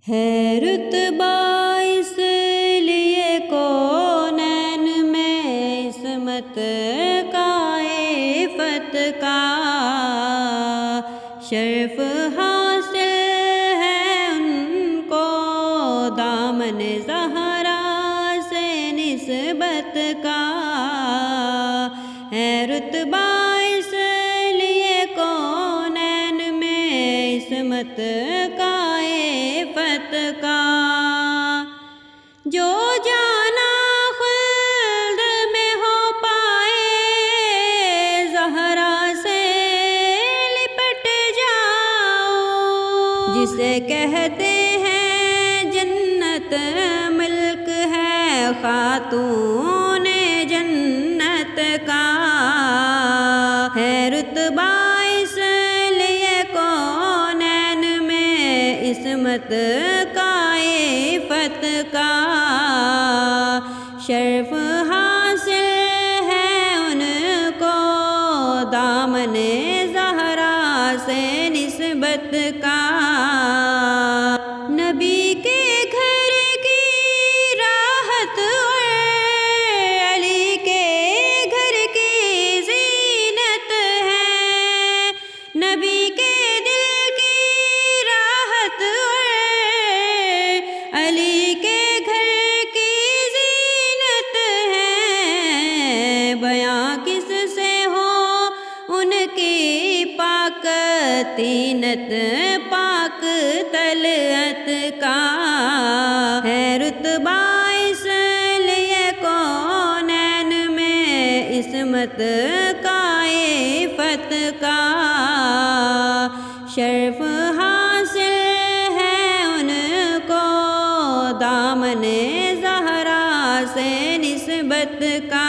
ہے رتبہ اس لیے کونین میں عصمت کا عفت کا شرف حاصل ہے ان کو دامن زہرا سے نسبت کا ہے رتبہ اس لیے کونین میں عصمت کا عفت کا جو جانا خلد میں ہو پائے زہرا سے لپٹ جاؤ جسے کہتے ہیں جنت ملک ہے خاتون جنت کا ہے رتبہ اس لیے کونین میں عصمت کا عفت کا شرف حاصل ہے ان کو دامن زہرا سے نسبت کا نبی کے گھر کی راحت اور علی کے گھر کی زینت ہے نبی کے دل کی راحت اور علی کے گھر کی زینت ہے بیاں کس سے ہو ان کی پاک تینت پاک طلعت کا ہے رتبہ اس لیے کونین میں عصمت کا عفت کا شرف حاصل ہے ان کو دامن زہرا سے نسبت کا